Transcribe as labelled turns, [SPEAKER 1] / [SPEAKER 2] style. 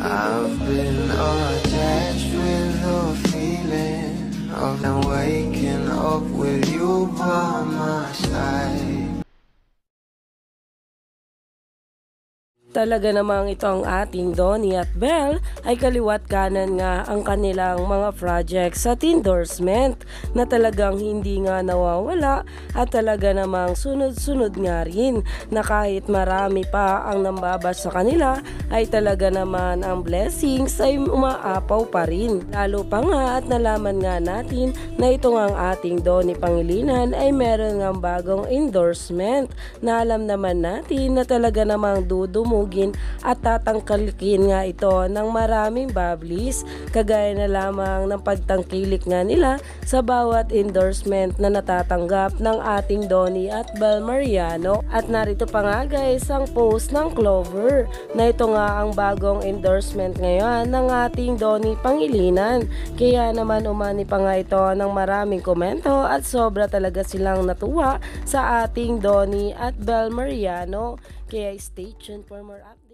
[SPEAKER 1] I've been attached with the feeling of now waking up with you by my side.
[SPEAKER 2] Talaga namang ito ang ating Donnie at Belle ay kaliwat kanan nga ang kanilang mga projects at endorsement na talagang hindi nga nawawala at talaga namang sunod-sunod nga rin na kahit marami pa ang nambabas sa kanila ay talaga naman ang blessings ay umaapaw pa rin. Lalo pa nga at nalaman nga natin na ito nga ang ating Donnie Pangilinan ay meron nga bagong endorsement na alam naman natin na talaga namang dudumugin at tatangkalikin nga ito ng maraming bubblies kagaya na lamang ng pagtangkilik nga nila sa bawat endorsement na natatanggap ng ating Donnie at Belle Mariano. At narito pa nga guys ang post ng Clover na ito nga ang bagong endorsement ngayon ng ating Donnie Pangilinan. Kaya naman umani pa nga ito ng maraming komento at sobra talaga silang natuwa sa ating Donnie at Belle Mariano. Kaya stay tuned for more updates.